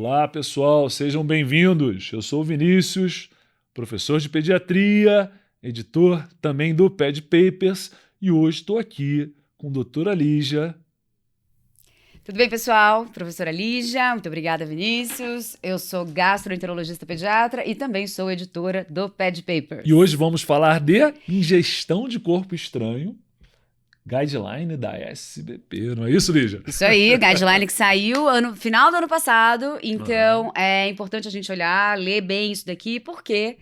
Olá, pessoal, sejam bem-vindos. Eu sou o Vinícius, professor de pediatria, editor também do Ped Papers, e hoje estou aqui com a doutora Lígia. Tudo bem, pessoal? Professora Lígia, muito obrigada, Vinícius. Eu sou gastroenterologista pediatra e também sou editora do Ped Papers. E hoje vamos falar de ingestão de corpo estranho, guideline da SBP, não é isso, Lígia? Isso aí, guideline que saiu no final do ano passado, então é importante a gente olhar, ler bem isso daqui, porque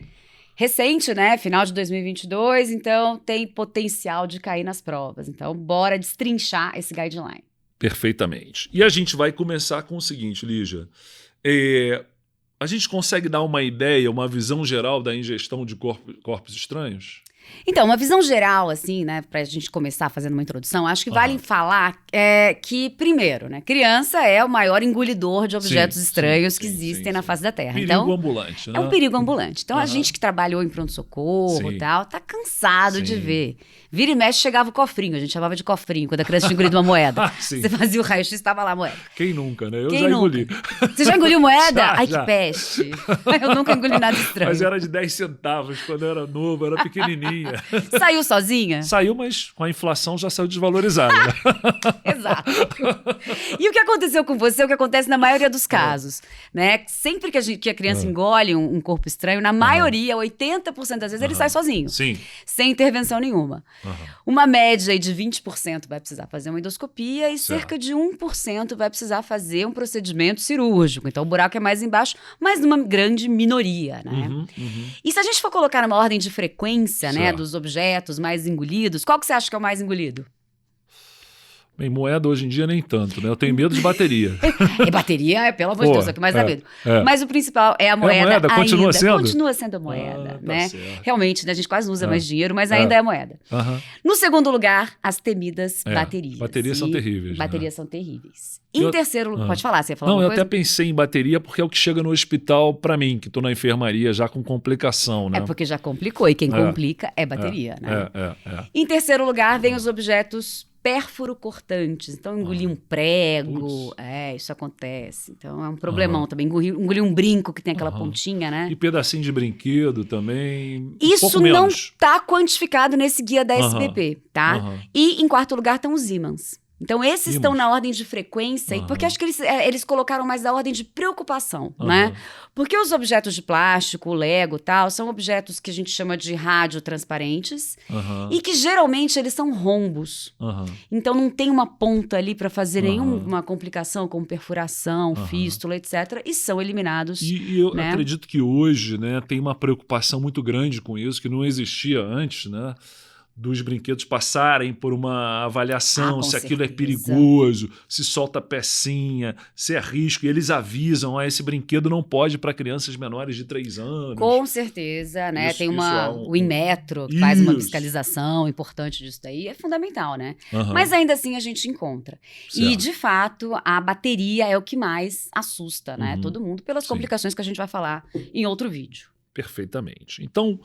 recente, né? Final de 2022, então tem potencial de cair nas provas. Então, bora destrinchar esse guideline. Perfeitamente. E a gente vai começar com o seguinte, Lígia. A gente consegue dar uma ideia, uma visão geral da ingestão de corpos estranhos? Então, uma visão geral, assim, né, pra gente começar fazendo uma introdução, acho que vale falar que, primeiro, né, criança é o maior engolidor de objetos estranhos que existem na face da Terra. Perigo ambulante, né? É um perigo ambulante. Então, a gente que trabalhou em pronto-socorro e tal, tá cansado de ver. Vira e mexe, chegava o cofrinho, a gente chamava de cofrinho, quando a criança tinha engolido uma moeda. Você fazia o raio-x, estava lá a moeda. Quem nunca, né? Eu já engoli. Você já engoliu moeda? Já. Que peste. Eu nunca engoli nada estranho. Mas era de 10 centavos, quando eu era novo, era pequenininha. Saiu sozinha? Saiu, mas com a inflação já saiu desvalorizada. Né? Exato. E o que aconteceu com você, o que acontece na maioria dos casos, né? Sempre que a criança engole um corpo estranho, na maioria, 80% das vezes, ele sai sozinho. Sim. Sem intervenção nenhuma. Uma média aí de 20% vai precisar fazer uma endoscopia e cerca de 1% vai precisar fazer um procedimento cirúrgico. Então, o buraco é mais embaixo, mas numa grande minoria, né? E se a gente for colocar numa ordem de frequência, né, dos objetos mais engolidos, qual que você acha que é o mais engolido? Bem, moeda hoje em dia nem tanto, né? Eu tenho medo de bateria. E bateria, pelo amor de Deus, é o que mais dá medo. Mas o principal é a moeda, moeda ainda. sendo? Continua sendo a moeda, né? Certo. Realmente, né, a gente quase não usa mais dinheiro, mas ainda é a moeda. No segundo lugar, as temidas baterias. Baterias são terríveis. Baterias são terríveis. Em terceiro lugar, pode falar, você ia falar alguma coisa? Eu até pensei em bateria porque é o que chega no hospital pra mim, que tô na enfermaria já com complicação, né? É porque já complicou, e quem complica é bateria, né? Em terceiro lugar, vem os objetos pérfuro-cortantes. Então, engolir um prego, isso acontece. Então, é um problemão também. Engolir um brinco que tem aquela pontinha, né? E pedacinho de brinquedo também. Isso não está quantificado nesse guia da SBP, tá? E, em quarto lugar, estão os ímãs. Então, esses estão na ordem de frequência, porque acho que eles colocaram mais a ordem de preocupação, né? Porque os objetos de plástico, o Lego e tal, são objetos que a gente chama de radiotransparentes e que geralmente eles são rombos. Então, não tem uma ponta ali para fazer nenhuma complicação, como perfuração, fístula, etc. E são eliminados. E eu acredito que hoje, né, tem uma preocupação muito grande com isso, que não existia antes, né? Dos brinquedos passarem por uma avaliação, se aquilo é perigoso, se solta pecinha, se é risco. E eles avisam, esse brinquedo não pode para crianças menores de 3 anos. Com certeza, né? Tem o Inmetro, que faz uma fiscalização importante disso daí. É fundamental, né? Mas ainda assim a gente encontra. Certo. E, de fato, a bateria é o que mais assusta, né? Todo mundo, pelas complicações que a gente vai falar em outro vídeo. Perfeitamente. Então,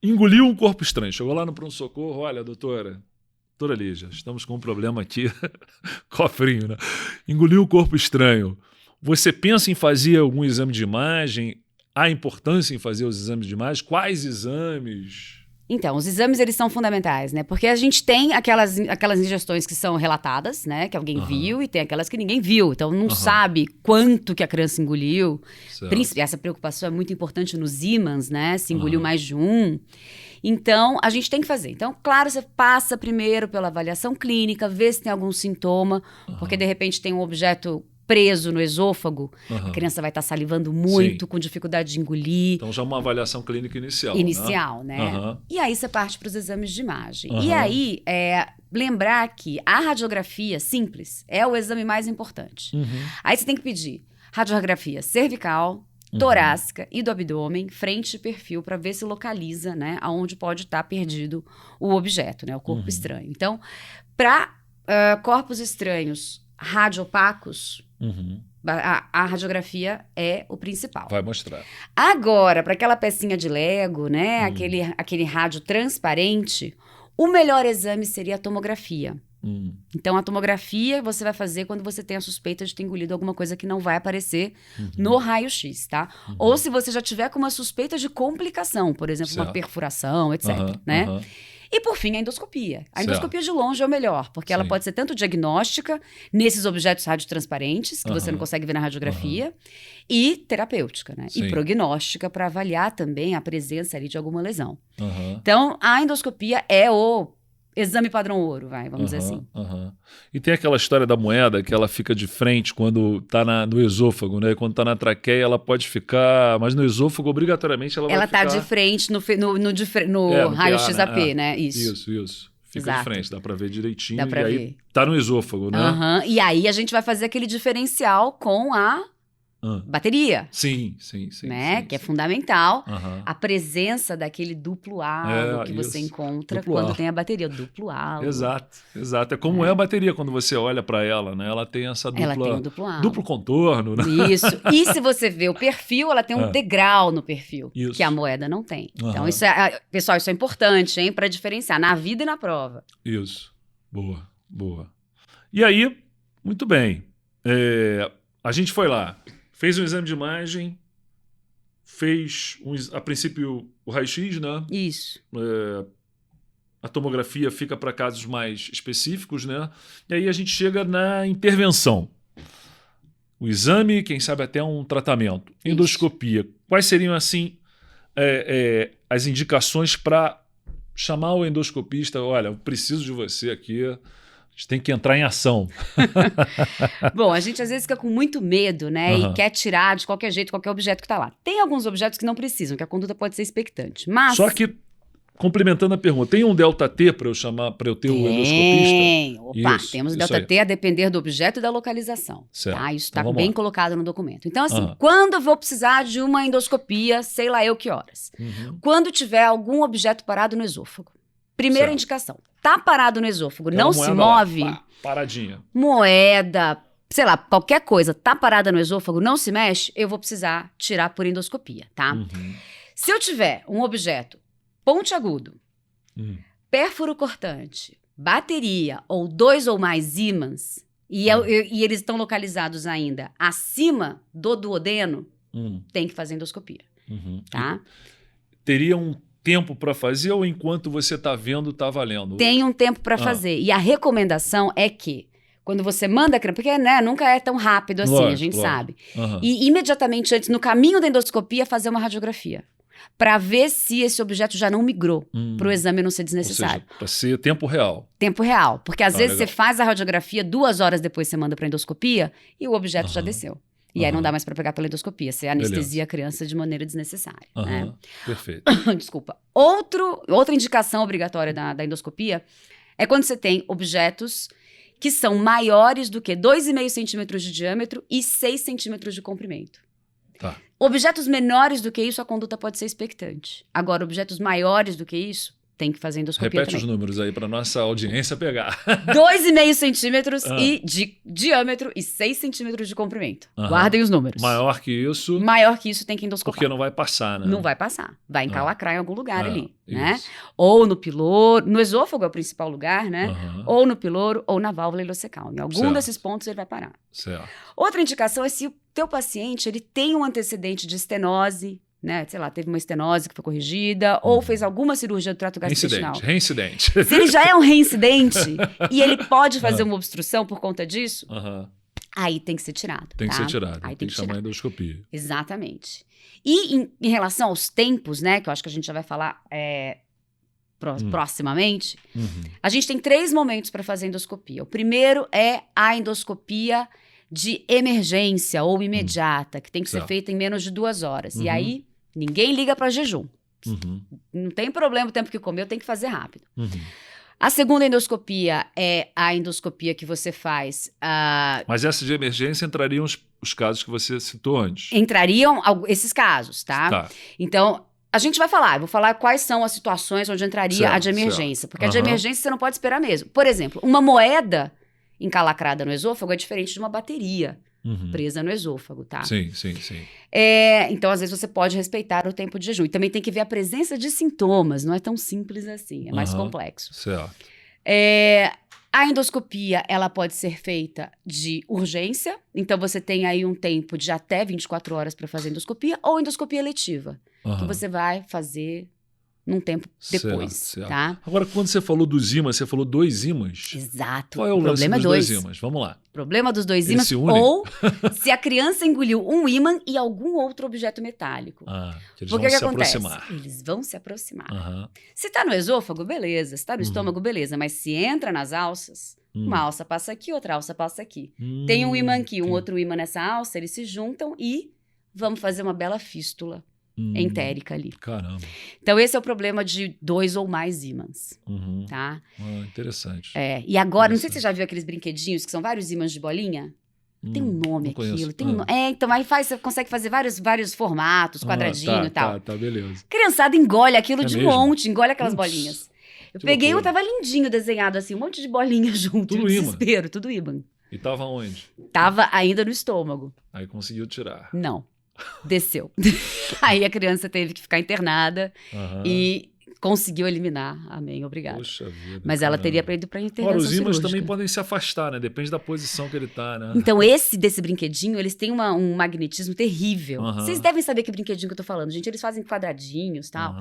engoliu um corpo estranho. Chegou lá no pronto-socorro, olha, doutora Lígia, estamos com um problema aqui. Cofrinho, né? Engoliu um corpo estranho. Você pensa em fazer algum exame de imagem? Há importância em fazer os exames de imagem? Quais exames? Então, os exames, eles são fundamentais, né? Porque a gente tem aquelas ingestões que são relatadas, né? Que alguém viu, e tem aquelas que ninguém viu. Então, não sabe quanto que a criança engoliu. Essa preocupação é muito importante nos ímãs, né? Se engoliu mais de um. Então, a gente tem que fazer. Então, claro, você passa primeiro pela avaliação clínica, vê se tem algum sintoma, porque, de repente, tem um objeto preso no esôfago, a criança vai estar salivando muito, com dificuldade de engolir. Então já uma avaliação clínica inicial. Né? E aí você parte para os exames de imagem. E aí, lembrar que a radiografia simples é o exame mais importante. Aí você tem que pedir radiografia cervical, torácica e do abdômen, frente e perfil, para ver se localiza, né, aonde pode estar perdido o objeto, né, o corpo estranho. Então, para corpos estranhos radiopacos, a radiografia é o principal. Vai mostrar. Agora, para aquela pecinha de Lego, né, aquele rádio transparente, o melhor exame seria a tomografia. Então, a tomografia você vai fazer quando você tem a suspeita de ter engolido alguma coisa que não vai aparecer no raio-x, tá? Ou se você já tiver com uma suspeita de complicação, por exemplo, uma perfuração, etc, né? E, por fim, a endoscopia. A endoscopia de longe é o melhor, porque ela pode ser tanto diagnóstica, nesses objetos radiotransparentes, que você não consegue ver na radiografia, e terapêutica, né? E prognóstica, para avaliar também a presença ali de alguma lesão. Então, a endoscopia é o exame padrão ouro, vamos dizer assim. E tem aquela história da moeda que ela fica de frente quando tá no esôfago, né? Quando tá na traqueia, ela pode ficar... Mas no esôfago, obrigatoriamente, ela vai ficar... Ela tá de frente no raio-x AP, né? Isso. Fica de frente, dá pra ver direitinho. Dá pra ver. Aí tá no esôfago, né? E aí a gente vai fazer aquele diferencial com a bateria. Sim. Né? Que é fundamental. A presença daquele duplo halo que você encontra quando tem a bateria. Duplo halo. Exato. É como é a bateria quando você olha para ela, né? Ela tem essa dupla... Ela tem um duplo halo. Duplo contorno, né? Isso. E se você vê o perfil, ela tem um degrau no perfil. Que a moeda não tem. Então, isso pessoal, isso é importante, hein? Para diferenciar na vida e na prova. Isso. Boa. E aí, muito bem. A gente foi lá. Fez um exame de imagem, fez, a princípio, o raio-x, né? Isso. A tomografia fica para casos mais específicos, né? E aí a gente chega na intervenção. O exame, quem sabe até um tratamento. Endoscopia. Quais seriam, assim, as indicações para chamar o endoscopista? Olha, eu preciso de você aqui... A gente tem que entrar em ação. Bom, a gente às vezes fica com muito medo, né? E quer tirar de qualquer jeito qualquer objeto que está lá. Tem alguns objetos que não precisam, que a conduta pode ser expectante. Mas... Só que, complementando a pergunta, tem um delta-T para eu ter o endoscopista? Temos delta-T a depender do objeto e da localização. Certo. Tá? Isso está bem colocado no documento. Então, assim, quando eu vou precisar de uma endoscopia, sei lá eu que horas. Quando tiver algum objeto parado no esôfago. Primeira indicação. Tá parado no esôfago, não se move. Paradinha. Moeda, sei lá, qualquer coisa, tá parada no esôfago, não se mexe, eu vou precisar tirar por endoscopia, tá? Se eu tiver um objeto pontiagudo, pérfuro cortante, bateria ou 2 ou mais ímãs, e eles estão localizados ainda acima do duodeno, tem que fazer endoscopia, tá? Teria um tempo para fazer ou enquanto você está vendo, está valendo? Tem um tempo para fazer. E a recomendação é que, quando você manda a criança, porque nunca é tão rápido assim, a gente sabe. E imediatamente antes, no caminho da endoscopia, fazer uma radiografia. Para ver se esse objeto já não migrou, para o exame não ser desnecessário. Para ser tempo real. Tempo real. Porque às vezes você faz a radiografia, 2 horas depois você manda para endoscopia e o objeto já desceu. E aí não dá mais para pegar pela endoscopia. Você anestesia a criança de maneira desnecessária. Né? Perfeito. Desculpa. Outra indicação obrigatória da endoscopia é quando você tem objetos que são maiores do que 2,5 centímetros de diâmetro e 6 centímetros de comprimento. Tá. Objetos menores do que isso, a conduta pode ser expectante. Agora, objetos maiores do que isso, tem que fazer endoscopia Repete também. os números aí para nossa audiência pegar. 2,5 centímetros de diâmetro e 6 centímetros de comprimento. Guardem os números. Maior que isso... Maior que isso tem que endoscopar. Porque não vai passar, né? Não vai passar. Vai encalacrar em algum lugar ali, né? Ou no piloro... No esôfago é o principal lugar, né? Ou no piloro ou na válvula ileocecal. Em algum desses pontos ele vai parar. Certo. Outra indicação é se o teu paciente ele tem um antecedente de estenose, né? Sei lá, teve uma estenose que foi corrigida, ou fez alguma cirurgia do trato gastrointestinal. Reincidente. Se ele já é um reincidente e ele pode fazer uma obstrução por conta disso, aí tem que ser tirado. Tem que ser tirado. Aí tem que chamar a endoscopia. Exatamente. E em relação aos tempos, né? Que eu acho que a gente já vai falar proximamente, a gente tem 3 momentos para fazer endoscopia. O primeiro é a endoscopia de emergência ou imediata, que tem que ser feita em menos de 2 horas. E aí, ninguém liga para jejum. Não tem problema o tempo que comeu, tem que fazer rápido. A segunda endoscopia é a endoscopia que você faz... Mas essa de emergência entrariam os casos que você citou antes. Entrariam esses casos, tá? Então, a gente vai falar, eu vou falar quais são as situações onde entraria a de emergência. Porque a de emergência você não pode esperar mesmo. Por exemplo, uma moeda encalacrada no esôfago é diferente de uma bateria presa no esôfago, tá? Sim. Então, às vezes, você pode respeitar o tempo de jejum. E também tem que ver a presença de sintomas. Não é tão simples assim, é mais complexo. Certo. A endoscopia, ela pode ser feita de urgência, então você tem aí um tempo de até 24 horas para fazer endoscopia, ou endoscopia eletiva, que você vai fazer num tempo depois, certo. tá? Agora, quando você falou dos ímãs, você falou 2 ímãs. Exato. Qual é o lance dos 2 ímãs? Vamos lá. Problema dos 2 ímãs, ou se a criança engoliu um ímã e algum outro objeto metálico. Que eles vão se aproximar. Eles vão se aproximar. Se tá no esôfago, beleza. Se tá no estômago, beleza. Mas se entra nas alças, uma alça passa aqui, outra alça passa aqui. Tem um ímã aqui, um outro ímã nessa alça, eles se juntam e vamos fazer uma bela fístula entérica ali. Caramba. Então, esse é o problema de 2 ou mais ímãs, tá? Interessante. E agora, não sei se você já viu aqueles brinquedinhos que são vários ímãs de bolinha? Tem um nome aquilo. Tem então aí você consegue fazer vários formatos, quadradinho e tal. Tá, beleza. Criançada engole aquilo de mesmo? monte, engole aquelas bolinhas. Eu peguei, tava lindinho desenhado assim, um monte de bolinha junto. Tudo desespero, tudo ímã. E tava onde? Tava ainda no estômago. Aí conseguiu tirar. Não. Desceu. Aí a criança teve que ficar internada e conseguiu eliminar. Amém, obrigada. Poxa vida. Mas ela teria ido para internação Agora, os ímãs cirúrgica. também podem se afastar, né? Depende da posição que ele tá, né? Então, desse brinquedinho, eles têm um magnetismo terrível. Vocês devem saber que brinquedinho que eu tô falando, gente. Eles fazem quadradinhos e tal.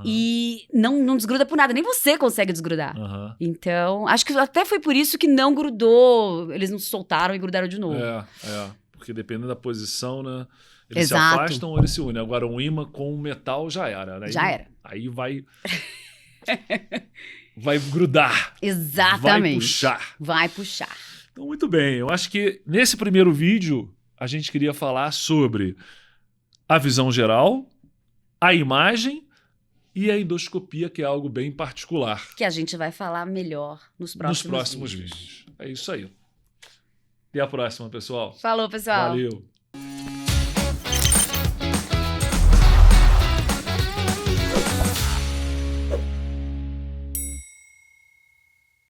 E não desgruda por nada. Nem você consegue desgrudar. Então, acho que até foi por isso que não grudou. Eles não se soltaram e grudaram de novo. Porque dependendo da posição, né? Eles Exato. se afastam ou eles se unem. Agora, um ímã com um metal já era, né? Já era. Aí vai grudar. Exatamente. Vai puxar. Vai puxar. Então, muito bem. Eu acho que nesse primeiro vídeo, a gente queria falar sobre a visão geral, a imagem e a endoscopia, que é algo bem particular. Que a gente vai falar melhor nos próximos vídeos. É isso aí. Até a próxima, pessoal. Falou, pessoal. Valeu.